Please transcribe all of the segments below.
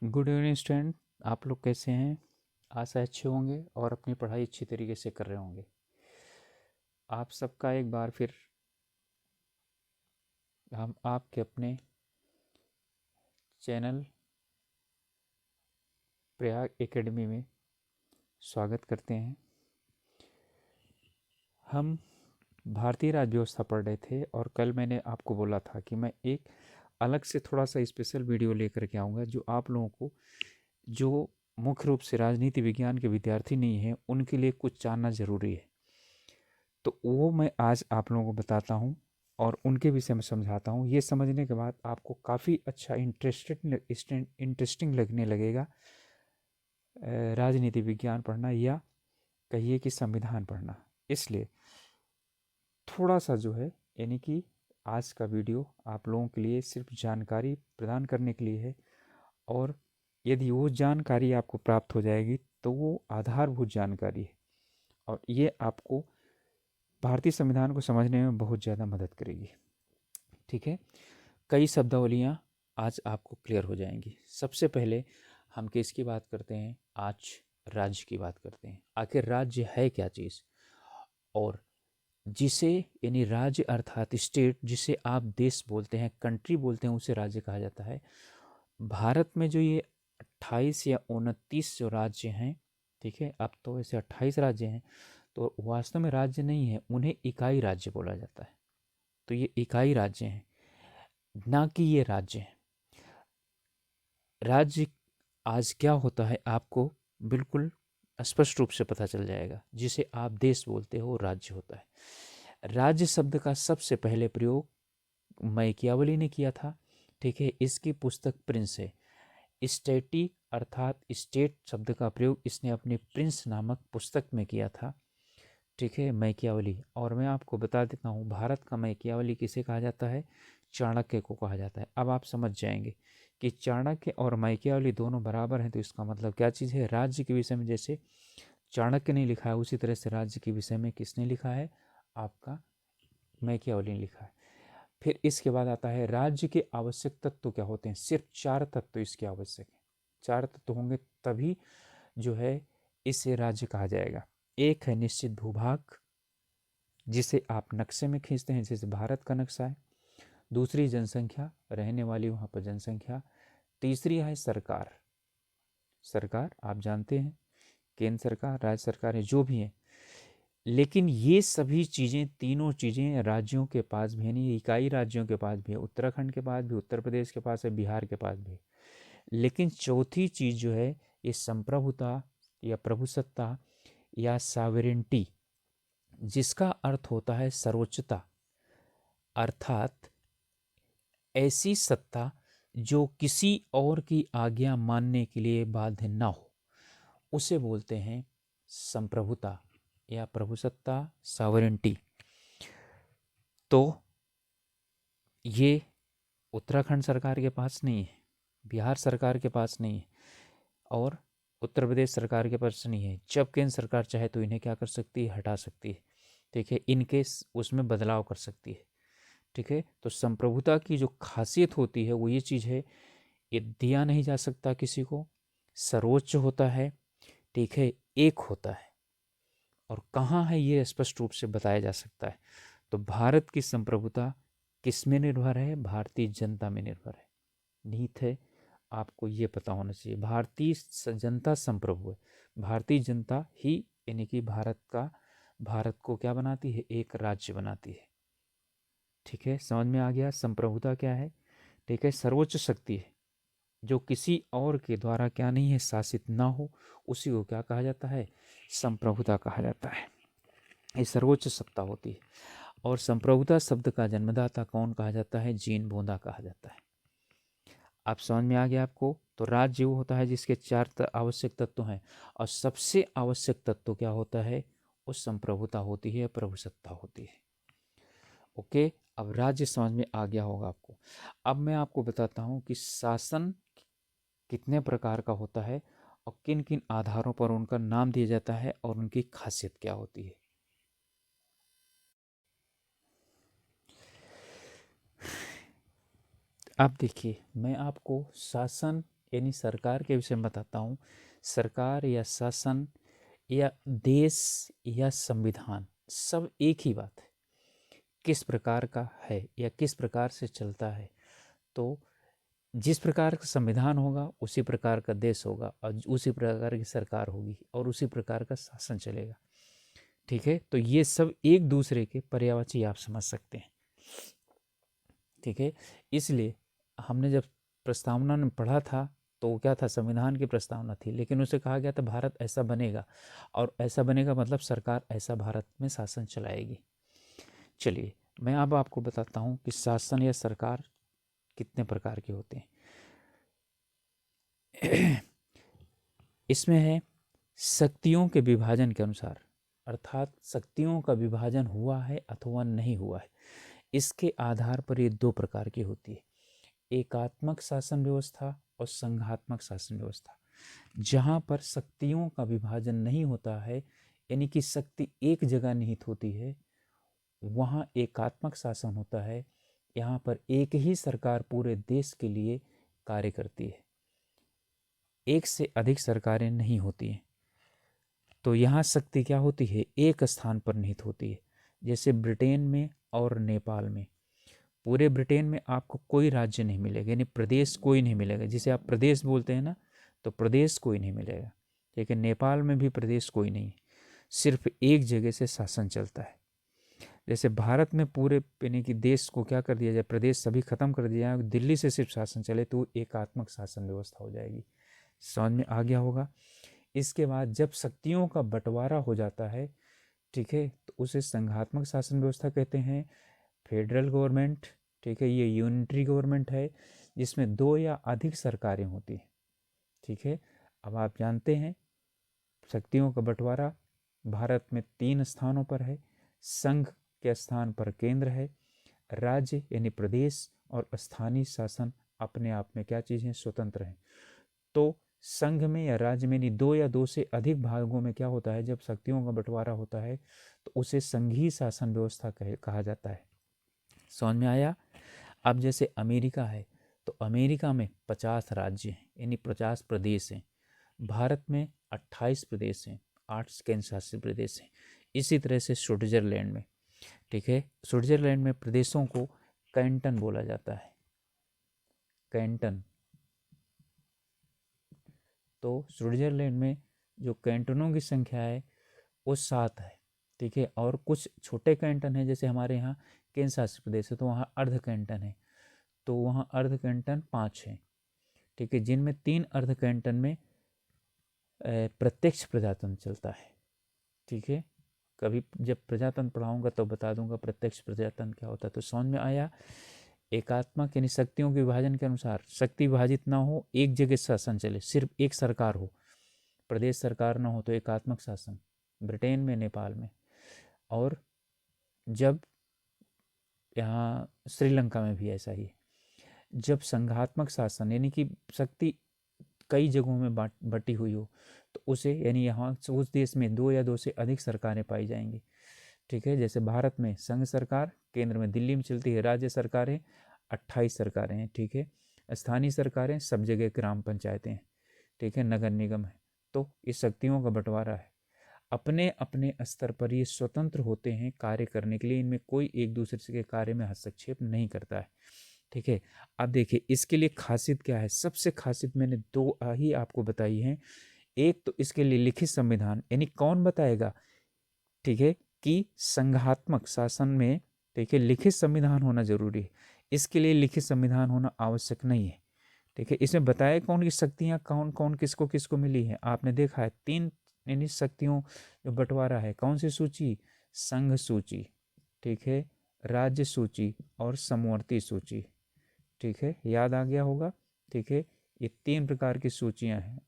Good evening student. आप लोग कैसे हैं? आशा अच्छे होंगे और अपनी पढ़ाई अच्छी तरीके से कर रहे होंगे। आप सबका एक बार फिर हम आपके अपने चैनल प्रयाग एकेडमी में स्वागत करते हैं। हम भारतीय राज्य व्यवस्था पढ़ रहे थे और कल मैंने आपको बोला था कि मैं एक अलग से थोड़ा सा स्पेशल वीडियो लेकर के आऊँगा जो आप लोगों को, जो मुख्य रूप से राजनीति विज्ञान के विद्यार्थी नहीं हैं, उनके लिए कुछ जानना ज़रूरी है। तो वो मैं आज आप लोगों को बताता हूँ और उनके विषय में समझाता हूँ। ये समझने के बाद आपको काफ़ी अच्छा इंटरेस्टिंग लगने लगेगा राजनीति विज्ञान पढ़ना, या कहिए कि संविधान पढ़ना। इसलिए थोड़ा सा जो है, यानी कि आज का वीडियो आप लोगों के लिए सिर्फ जानकारी प्रदान करने के लिए है। और यदि वो जानकारी आपको प्राप्त हो जाएगी तो वो आधारभूत जानकारी है और ये आपको भारतीय संविधान को समझने में बहुत ज़्यादा मदद करेगी। ठीक है, कई शब्दावलियाँ आज आपको क्लियर हो जाएंगी। सबसे पहले हम किसकी बात करते हैं? आज राज्य की बात करते हैं। आखिर राज्य है क्या चीज़? और जिसे, यानी राज्य अर्थात स्टेट, जिसे आप देश बोलते हैं, कंट्री बोलते हैं, उसे राज्य कहा जाता है। भारत में जो ये 28 या 29 जो राज्य हैं, ठीक है, अब तो वैसे 28 राज्य हैं, तो वास्तव में राज्य नहीं है, उन्हें इकाई राज्य बोला जाता है। तो ये इकाई राज्य हैं, ना कि ये राज्य हैं। राज्य आज क्या होता है आपको बिल्कुल स्पष्ट रूप से पता चल जाएगा। जिसे आप देश बोलते हो राज्य होता है। राज्य शब्द का सबसे पहले प्रयोग मैकियावली ने किया था। ठीक है, इसकी पुस्तक प्रिंस है। स्टेटी अर्थात स्टेट शब्द का प्रयोग इसने अपनी प्रिंस नामक पुस्तक में किया था। ठीक है, मैकियावली। और मैं आपको बता देता हूँ, भारत का मैकियावली किसे कहा जाता है? चाणक्य को कहा जाता है। अब आप समझ जाएंगे कि चाणक्य और मैकियावली दोनों बराबर हैं, तो इसका मतलब क्या चीज़ है? राज्य के विषय में जैसे चाणक्य ने लिखा है, उसी तरह से राज्य के विषय में किसने लिखा है? आपका मैकियावली ने लिखा है। फिर इसके बाद आता है राज्य के आवश्यक तत्व क्या होते हैं? सिर्फ 4 तत्व इसके आवश्यक हैं। 4 तत्व होंगे तभी जो है इसे राज्य कहा जाएगा। एक है निश्चित भूभाग, जिसे आप नक्शे में खींचते हैं, जैसे भारत का नक्शा है। दूसरी जनसंख्या, रहने वाली वहाँ पर जनसंख्या। तीसरी है सरकार। सरकार आप जानते हैं, केंद्र सरकार, राज्य सरकार है, जो भी है। लेकिन ये सभी चीज़ें, तीनों चीज़ें राज्यों के पास भी है नहीं, इकाई राज्यों के पास भी है। उत्तराखंड के पास भी, उत्तर प्रदेश के पास है, बिहार के पास भी है। लेकिन चौथी चीज़ जो है, ये संप्रभुता या प्रभुसत्ता या सावरेंटी, जिसका अर्थ होता है सर्वोच्चता, अर्थात ऐसी सत्ता जो किसी और की आज्ञा मानने के लिए बाध्य ना हो, उसे बोलते हैं संप्रभुता या प्रभुसत्ता, सावरेंटी। तो ये उत्तराखंड सरकार के पास नहीं है, बिहार सरकार के पास नहीं है, और उत्तर प्रदेश सरकार के पास नहीं है। जब केंद्र सरकार चाहे तो इन्हें क्या कर सकती है? हटा सकती है। ठीक है, इनके उसमें बदलाव कर सकती है। ठीक है, तो संप्रभुता की जो खासियत होती है वो ये चीज़ है, ये दिया नहीं जा सकता किसी को, सर्वोच्च होता है। ठीक है, एक होता है। और कहाँ है ये स्पष्ट रूप से बताया जा सकता है। तो भारत की संप्रभुता किस में निर्भर है? भारतीय जनता में निर्भर है। निहित है, आपको ये पता होना चाहिए। भारतीय जनता संप्रभु है। भारतीय जनता ही, यानी कि भारत को क्या बनाती है? एक राज्य बनाती है। ठीक है, समझ में आ गया संप्रभुता क्या है? ठीक है, सर्वोच्च शक्ति है जो किसी और के द्वारा क्या नहीं है? शासित ना हो, उसी को क्या कहा जाता है? संप्रभुता कहा जाता है। ये सर्वोच्च सत्ता होती है। और संप्रभुता शब्द का जन्मदाता कौन कहा जाता है? जीन बोंदा कहा जाता है। आप समझ में आ गया आपको? तो राज्य वो होता है जिसके 4 आवश्यक तत्व हैं, और सबसे आवश्यक तत्व क्या होता है? उस संप्रभुता होती है, प्रभुसत्ता होती है। ओके, अब राज्य समझ में आ गया होगा आपको। अब मैं आपको बताता हूँ कि शासन कितने प्रकार का होता है और किन किन आधारों पर उनका नाम दिया जाता है और उनकी खासियत क्या होती है। अब देखिए, मैं आपको शासन यानी सरकार के विषय में बताता हूँ। सरकार या शासन या देश या संविधान सब एक ही बात है, किस प्रकार का है या किस प्रकार से चलता है। तो जिस प्रकार का संविधान होगा उसी प्रकार का देश होगा और उसी प्रकार की सरकार होगी और उसी प्रकार का शासन चलेगा। ठीक है, तो ये सब एक दूसरे के पर्यायवाची आप समझ सकते हैं। ठीक है, इसलिए हमने जब प्रस्तावना में पढ़ा था तो क्या था, संविधान की प्रस्तावना थी, लेकिन उसे कहा गया था भारत ऐसा बनेगा, और ऐसा बनेगा मतलब सरकार ऐसा भारत में शासन चलाएगी। चलिए मैं अब आपको बताता हूँ कि शासन या सरकार कितने प्रकार के होते हैं। इसमें है शक्तियों के विभाजन के अनुसार, अर्थात शक्तियों का विभाजन हुआ है अथवा नहीं हुआ है, इसके आधार पर ये दो प्रकार की होती है, एकात्मक शासन व्यवस्था और संघात्मक शासन व्यवस्था। जहाँ पर शक्तियों का विभाजन नहीं होता है, यानी कि शक्ति एक जगह निहित होती है, वहाँ एकात्मक शासन होता है। यहाँ पर एक ही सरकार पूरे देश के लिए कार्य करती है, एक से अधिक सरकारें नहीं होती हैं। तो यहाँ शक्ति क्या होती है, एक स्थान पर निहित होती है। जैसे ब्रिटेन में और नेपाल में, पूरे ब्रिटेन में आपको कोई राज्य नहीं मिलेगा, यानी प्रदेश कोई नहीं मिलेगा, जिसे आप प्रदेश बोलते हैं ना, तो प्रदेश कोई नहीं मिलेगा। लेकिन नेपाल में भी प्रदेश कोई नहीं है, सिर्फ एक जगह से शासन चलता है। जैसे भारत में पूरे यानी कि देश को क्या कर दिया जाए, प्रदेश सभी खत्म कर दिया जाए, दिल्ली से सिर्फ शासन चले, तो एकात्मक शासन व्यवस्था हो जाएगी। समझ में आ गया होगा। इसके बाद जब शक्तियों का बंटवारा हो जाता है, ठीक है, तो उसे संघात्मक शासन व्यवस्था कहते हैं। फेडरल गवर्नमेंट, ठीक है, ये यूनिटरी गवर्नमेंट है जिसमें दो या अधिक सरकारें होती हैं। ठीक है, अब आप जानते हैं शक्तियों का बंटवारा भारत में 3 स्थानों पर है। संघ के स्थान पर केंद्र है, राज्य यानी प्रदेश और स्थानीय शासन अपने आप में क्या चीज़ है, स्वतंत्र हैं। तो संघ में या राज्य में नहीं, दो या दो से अधिक भागों में क्या होता है, जब शक्तियों का बंटवारा होता है तो उसे संघीय शासन व्यवस्था कहा जाता है। समझ में आया। अब जैसे अमेरिका है, तो अमेरिका में 50 राज्य हैं, यानी 50 प्रदेश हैं। भारत में 28 प्रदेश हैं, 8 केंद्र शासित प्रदेश हैं। इसी तरह से स्विट्जरलैंड में, ठीक है, स्विट्जरलैंड में प्रदेशों को कैंटन बोला जाता है, कैंटन। तो स्विट्जरलैंड में जो कैंटनों की संख्या है वो 7 है। ठीक है, और कुछ छोटे कैंटन है, जैसे हमारे यहाँ केंद्र शासित प्रदेश है तो वहाँ अर्ध कैंटन है, तो वहाँ अर्ध कैंटन 5 है। ठीक है, जिनमें 3 अर्ध कैंटन में प्रत्यक्ष प्रजातंत्र चलता है। ठीक है, कभी जब प्रजातंत्र पढ़ाऊंगा तो बता दूंगा प्रत्यक्ष प्रजातंत्र क्या होता है। तो समझ में आया। एकात्मक यानी शक्तियों के विभाजन के अनुसार शक्ति विभाजित ना हो, एक जगह शासन चले, सिर्फ एक सरकार हो, प्रदेश सरकार ना हो, तो एकात्मक शासन ब्रिटेन में, नेपाल में। और जब यहाँ श्रीलंका में भी ऐसा ही है। जब संघात्मक शासन यानी कि शक्ति कई जगहों में बटी हुई हो, तो उसे यानी यहाँ उस देश में 2 या 2 से अधिक सरकारें पाई जाएंगी। ठीक है, जैसे भारत में संघ सरकार केंद्र में दिल्ली में चलती है, राज्य सरकारें 28 सरकारें हैं। ठीक है, स्थानीय सरकारें सब जगह ग्राम पंचायतें हैं। ठीक है, नगर निगम है। तो इस शक्तियों का बंटवारा है, अपने अपने स्तर पर ये स्वतंत्र होते हैं कार्य करने के लिए, इनमें कोई एक दूसरे के कार्य में हस्तक्षेप नहीं करता है। ठीक है, अब देखिए इसके लिए खासियत क्या है। सबसे खासियत मैंने 2 ही आपको बताई हैं। एक तो इसके लिए लिखित संविधान, यानी कौन बताएगा, ठीक है, कि संघात्मक शासन में, ठीक है, लिखित संविधान होना जरूरी है। इसके लिए लिखित संविधान होना आवश्यक नहीं है। ठीक है, इसमें बताया कौन की शक्तियां कौन कौन किसको किसको मिली है। आपने देखा है 3 यानी शक्तियों जो बंटवारा है, कौन सी सूची, संघ सूची, ठीक है, राज्य सूची और समवर्ती सूची। ठीक है, याद आ गया होगा। ठीक है, ये 3 प्रकार की सूचियां हैं।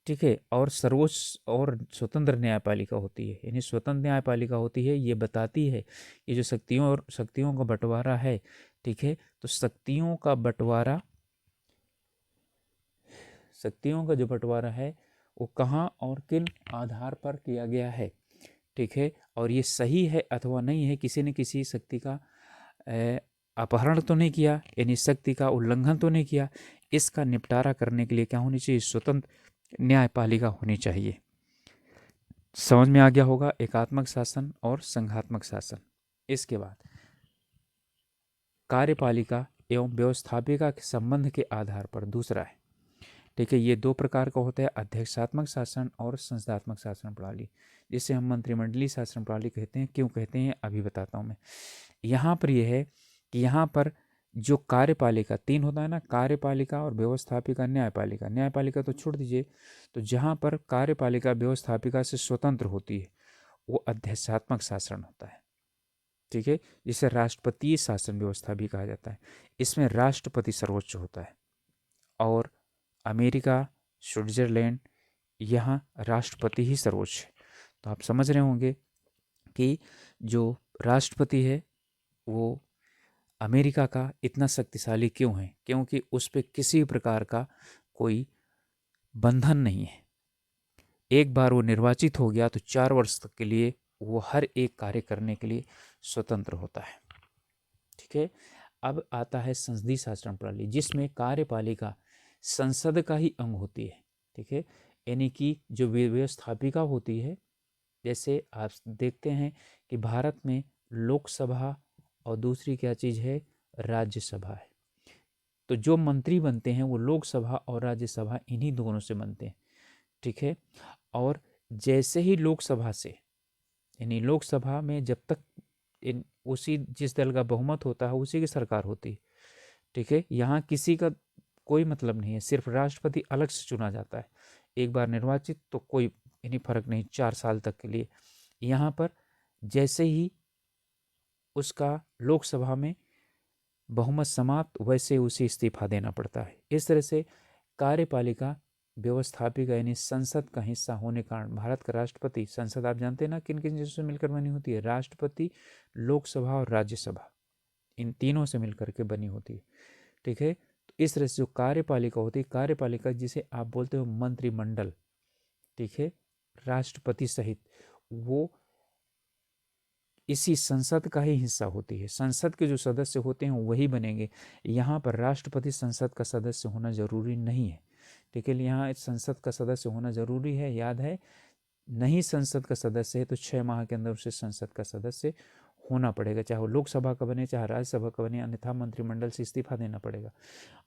ठीक है, और सर्वोच्च और स्वतंत्र न्यायपालिका होती है, यानी स्वतंत्र न्यायपालिका होती है। ये बताती है ये जो शक्तियों का बंटवारा है, ठीक है, तो शक्तियों का जो बंटवारा है वो कहाँ और किन आधार पर किया गया है। ठीक है, और ये सही है अथवा नहीं है, किसी ने किसी शक्ति का अपहरण तो नहीं किया, यानी शक्ति का उल्लंघन तो नहीं किया, इसका निपटारा करने के लिए क्या होनी चाहिए? स्वतंत्र न्यायपालिका होनी चाहिए। समझ में आ गया होगा, एकात्मक शासन और संघात्मक शासन। इसके बाद कार्यपालिका एवं व्यवस्थापिका के संबंध के आधार पर दूसरा है, ठीक है, ये दो प्रकार का होता है, अध्यक्षात्मक शासन और संसदात्मक शासन प्रणाली, जिसे हम मंत्रिमंडलीय शासन प्रणाली कहते हैं। क्यों कहते हैं अभी बताता हूँ मैं। यहाँ पर यह है कि यहाँ पर जो कार्यपालिका तीन होता है ना, कार्यपालिका और व्यवस्थापिका, न्यायपालिका। न्यायपालिका तो छोड़ दीजिए, तो जहाँ पर कार्यपालिका व्यवस्थापिका से स्वतंत्र होती है वो अध्यक्षात्मक शासन होता है, ठीक है, जिसे राष्ट्रपतीय शासन व्यवस्था भी कहा जाता है। इसमें राष्ट्रपति सर्वोच्च होता है। और अमेरिका, स्विट्जरलैंड, यहाँ राष्ट्रपति ही सर्वोच्च है। तो आप समझ रहे होंगे कि जो राष्ट्रपति है वो अमेरिका का इतना शक्तिशाली क्यों है, क्योंकि उस पर किसी प्रकार का कोई बंधन नहीं है। एक बार वो निर्वाचित हो गया तो 4 वर्ष तक के लिए वो हर एक कार्य करने के लिए स्वतंत्र होता है, ठीक है। अब आता है संसदीय शासन प्रणाली, जिसमें कार्यपालिका संसद का ही अंग होती है, ठीक है, यानी कि जो व्यवस्थापिका होती है, जैसे आप देखते हैं कि भारत में लोकसभा और दूसरी क्या चीज़ है, राज्यसभा है। तो जो मंत्री बनते हैं वो लोकसभा और राज्यसभा इन्हीं दोनों से बनते हैं, ठीक है। और जैसे ही लोकसभा से, यानी लोकसभा में जब तक उसी जिस दल का बहुमत होता है उसी की सरकार होती है, ठीक है। यहाँ किसी का कोई मतलब नहीं है, सिर्फ राष्ट्रपति अलग से चुना जाता है, एक बार निर्वाचित तो कोई इन्हीं फर्क नहीं, 4 साल तक के लिए। यहाँ पर जैसे ही उसका लोकसभा में बहुमत समाप्त, वैसे उसे इस्तीफा देना पड़ता है। इस तरह से कार्यपालिका व्यवस्थापिका यानी संसद का हिस्सा होने के कारण भारत का राष्ट्रपति, संसद आप जानते हैं ना किन किन चीज़ों से मिलकर बनी होती है, राष्ट्रपति, लोकसभा और राज्यसभा, इन तीनों से मिलकर के बनी होती है, ठीक है। तो इस तरह से जो कार्यपालिका होती है, कार्यपालिका जिसे आप बोलते हो मंत्रिमंडल, ठीक है, राष्ट्रपति सहित, वो इसी संसद का ही हिस्सा होती है। संसद के जो सदस्य होते हैं वही बनेंगे। यहाँ पर राष्ट्रपति संसद का सदस्य होना जरूरी नहीं है, ठीक है। यहाँ संसद का सदस्य होना जरूरी है, याद है, नहीं संसद का सदस्य है तो 6 माह के अंदर उसे संसद का सदस्य होना पड़ेगा, चाहे वो लोकसभा का बने चाहे राज्यसभा का बने, अन्यथा मंत्रिमंडल से इस्तीफा देना पड़ेगा।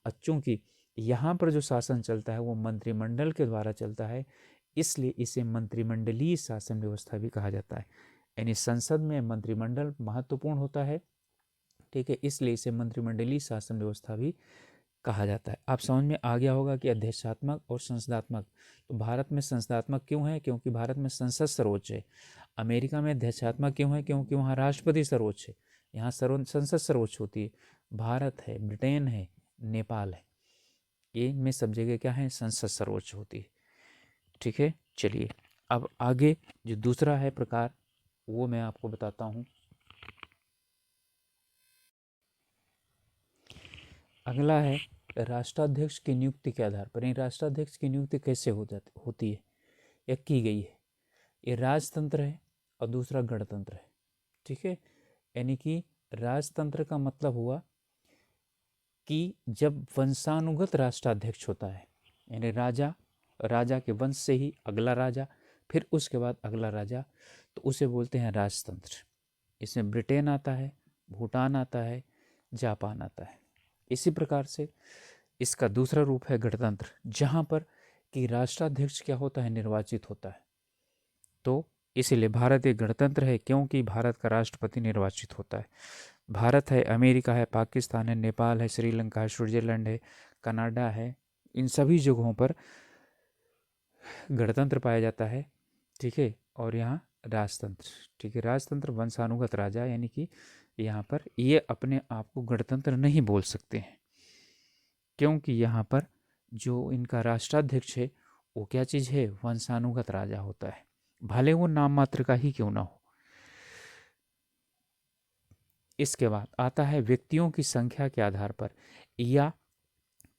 और चूंकि यहाँ पर जो शासन चलता है वो मंत्रिमंडल के द्वारा चलता है, इसलिए इसे मंत्रिमंडलीय शासन व्यवस्था भी कहा जाता है। यानी संसद में मंत्रिमंडल महत्वपूर्ण होता है, ठीक है, इसलिए इसे मंत्रिमंडलीय शासन व्यवस्था भी कहा जाता है। आप समझ में आ गया होगा कि अध्यक्षात्मक और संसदात्मक। तो भारत में संसदात्मक क्यों है, क्योंकि भारत में संसद सर्वोच्च है। अमेरिका में अध्यक्षात्मक क्यों है, क्योंकि वहाँ राष्ट्रपति सर्वोच्च है, यहाँ संसद सर्वोच्च होती है। भारत है, ब्रिटेन है, नेपाल है, ये में सब जगह क्या है, संसद सर्वोच्च होती है, ठीक है। चलिए अब आगे जो दूसरा है प्रकार वो मैं आपको बताता हूँ। अगला है राष्ट्राध्यक्ष की नियुक्ति के आधार पर। राष्ट्राध्यक्ष की नियुक्ति कैसे होती है या की गई है। ये राजतंत्र है और दूसरा गणतंत्र है, ठीक है। यानी कि राजतंत्र का मतलब हुआ कि जब वंशानुगत राष्ट्राध्यक्ष होता है, यानी राजा के वंश से ही अगला राजा, फिर उसके बाद अगला राजा, तो उसे बोलते हैं राजतंत्र। इसमें ब्रिटेन आता है, भूटान आता है, जापान आता है। इसी प्रकार से इसका दूसरा रूप है गणतंत्र, जहाँ पर कि राष्ट्राध्यक्ष क्या होता है, निर्वाचित होता है। तो इसीलिए भारत एक गणतंत्र है, क्योंकि भारत का राष्ट्रपति निर्वाचित होता है। भारत है, अमेरिका है, पाकिस्तान है, नेपाल है, श्रीलंका है, स्विट्जरलैंड है, कनाडा है, इन सभी जगहों पर गणतंत्र पाया जाता है, ठीक है। और यहाँ राजतंत्र, ठीक है। राजतंत्र वंशानुगत राजा, यानी कि यहाँ पर ये अपने आप को गणतंत्र नहीं बोल सकते हैं, क्योंकि यहाँ पर जो इनका राष्ट्राध्यक्ष है वो क्या चीज़ है, वंशानुगत राजा होता है, भले वो नाम मात्र का ही क्यों ना हो। इसके बाद आता है व्यक्तियों की संख्या के आधार पर या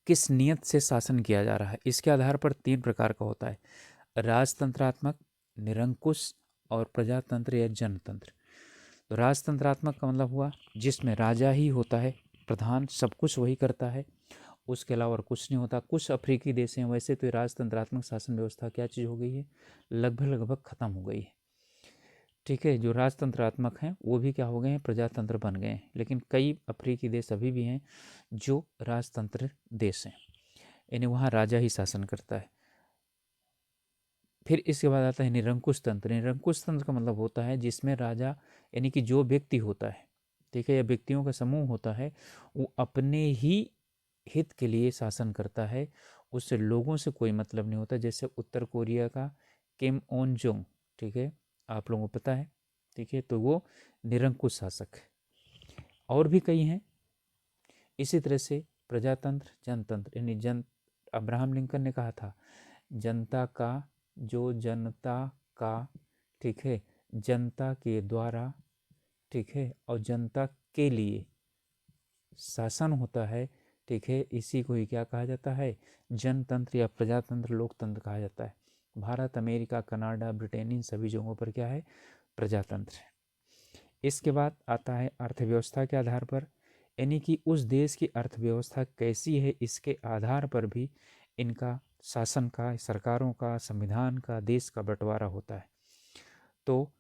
किस नियत से शासन किया जा रहा है, इसके आधार पर 3 प्रकार का होता है, राजतंत्रात्मक, निरंकुश और प्रजातंत्र या जनतंत्र। तो राजतंत्रात्मक का मतलब हुआ जिसमें राजा ही होता है प्रधान, सब कुछ वही करता है, उसके अलावा और कुछ नहीं होता। कुछ अफ्रीकी देश हैं, वैसे तो ये राजतंत्रात्मक शासन व्यवस्था क्या चीज़ हो गई है, लगभग ख़त्म हो गई है। ठीक है, जो राजतंत्रात्मक हैं वो भी क्या हो गए हैं, प्रजातंत्र बन गए हैं। लेकिन कई अफ्रीकी देश अभी भी हैं जो राजतंत्र देश हैं, यानी वहाँ राजा ही शासन करता है। फिर इसके बाद आता है निरंकुश तंत्र। निरंकुश तंत्र का मतलब होता है जिसमें राजा यानी कि जो व्यक्ति होता है, ठीक है, या व्यक्तियों का समूह होता है, वो अपने ही हित के लिए शासन करता है, उससे लोगों से कोई मतलब नहीं होता। जैसे उत्तर कोरिया का किम ओन जोंग, ठीक है, आप लोगों को पता है, ठीक है, तो वो निरंकुश शासक है। और भी कई हैं इसी तरह से, प्रजातंत्र, जनतंत्र, यानी जन अब्राहम लिंकन ने कहा था जनता का, जो जनता का, ठीक है, जनता के द्वारा, ठीक है, और जनता के लिए शासन होता है, ठीक है, इसी को ही क्या कहा जाता है, जनतंत्र या प्रजातंत्र, लोकतंत्र कहा जाता है। भारत, अमेरिका, कनाडा, ब्रिटेन, इन सभी जगहों पर क्या है, प्रजातंत्र है। इसके बाद आता है अर्थव्यवस्था के आधार पर, यानी कि उस देश की अर्थव्यवस्था कैसी है इसके आधार पर भी इनका शासन का, सरकारों का, संविधान का, देश का बंटवारा होता है। तो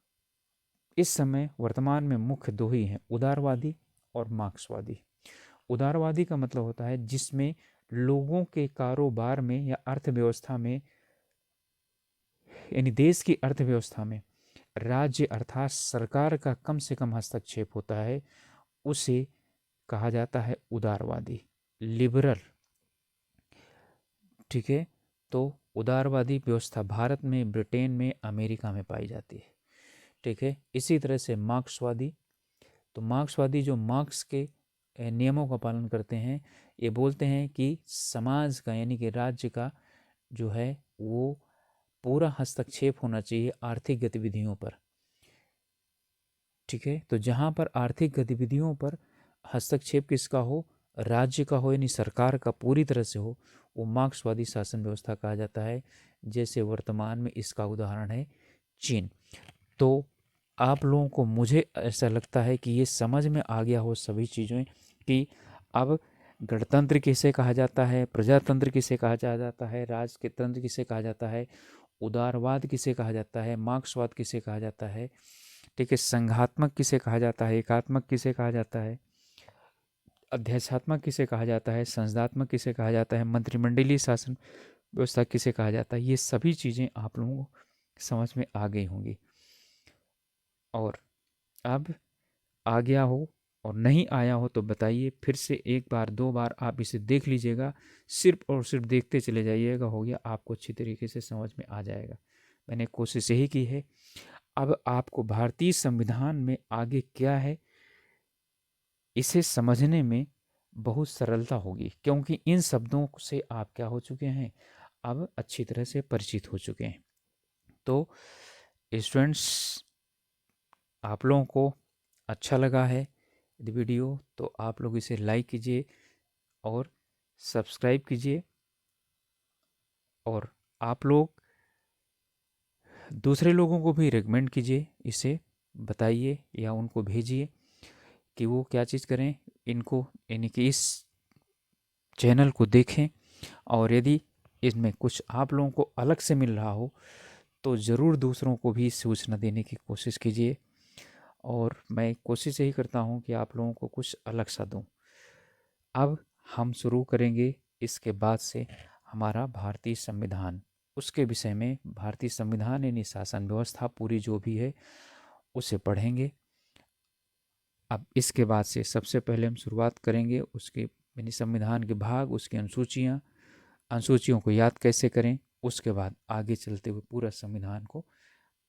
इस समय वर्तमान में मुख्य दो ही हैं, उदारवादी और मार्क्सवादी। उदारवादी का मतलब होता है जिसमें लोगों के कारोबार में या अर्थव्यवस्था में, यानी देश की अर्थव्यवस्था में राज्य अर्थात सरकार का कम से कम हस्तक्षेप होता है, उसे कहा जाता है उदारवादी, लिबरल। ठीक है, तो उदारवादी व्यवस्था भारत में, ब्रिटेन में, अमेरिका में पाई जाती है। ठीक है, इसी तरह से मार्क्सवादी, तो मार्क्सवादी जो मार्क्स के नियमों का पालन करते हैं, ये बोलते हैं कि समाज का यानी कि राज्य का जो है वो पूरा हस्तक्षेप होना चाहिए आर्थिक गतिविधियों पर। ठीक है, तो जहाँ पर आर्थिक गतिविधियों पर हस्तक्षेप किसका हो, राज्य का हो, यानी सरकार का पूरी तरह से हो, वो मार्क्सवादी शासन व्यवस्था कहा जाता है। जैसे वर्तमान में इसका उदाहरण है चीन। तो आप लोगों को, मुझे ऐसा लगता है कि ये समझ में आ गया हो सभी चीज़ें कि अब गणतंत्र किसे कहा जाता है, प्रजातंत्र किसे कहा जाता है, राजतंत्र किसे कहा जाता है, उदारवाद किसे कहा जाता है, मार्क्सवाद किसे कहा जाता है, ठीक है, संघात्मक किसे कहा जाता है, एकात्मक किसे कहा जाता है, अध्यात्मक किसे कहा जाता है, संसदात्मक किसे कहा जाता है, मंत्रिमंडलीय शासन व्यवस्था किसे कहा जाता है। ये सभी चीज़ें आप लोगों को समझ में आ गई होंगी। और अब आ गया हो और नहीं आया हो तो बताइए, फिर से एक बार दो बार आप इसे देख लीजिएगा, सिर्फ और सिर्फ देखते चले जाइएगा, हो गया, आपको अच्छी तरीके से समझ में आ जाएगा। मैंने कोशिश यही की है। अब आपको भारतीय संविधान में आगे क्या है इसे समझने में बहुत सरलता होगी, क्योंकि इन शब्दों से आप क्या हो चुके हैं, अब अच्छी तरह से परिचित हो चुके हैं। तो स्टूडेंट्स, आप लोगों को अच्छा लगा है वीडियो तो आप लोग इसे लाइक कीजिए और सब्सक्राइब कीजिए, और आप लोग दूसरे लोगों को भी रिकमेंड कीजिए, इसे बताइए या उनको भेजिए कि वो क्या चीज़ करें, इनको यानी कि इस चैनल को देखें। और यदि इसमें कुछ आप लोगों को अलग से मिल रहा हो तो ज़रूर दूसरों को भी सूचना देने की कोशिश कीजिए। और मैं कोशिश यही करता हूँ कि आप लोगों को कुछ अलग सा दूँ। अब हम शुरू करेंगे इसके बाद से हमारा भारतीय संविधान, उसके विषय में भारतीय संविधान यानी शासन व्यवस्था पूरी जो भी है उसे पढ़ेंगे। अब इसके बाद से सबसे पहले हम शुरुआत करेंगे उसके यानी संविधान के भाग, उसकी अनुसूचियाँ, अनुसूचियों को याद कैसे करें, उसके बाद आगे चलते हुए पूरा संविधान को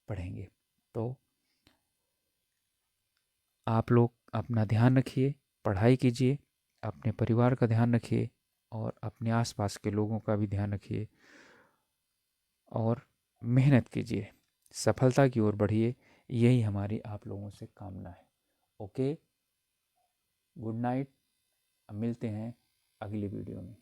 पढ़ेंगे। तो आप लोग अपना ध्यान रखिए, पढ़ाई कीजिए, अपने परिवार का ध्यान रखिए और अपने आसपास के लोगों का भी ध्यान रखिए और मेहनत कीजिए, सफलता की ओर बढ़िए। यही हमारी आप लोगों से कामना है। Okay, good night. मिलते हैं अगली वीडियो में।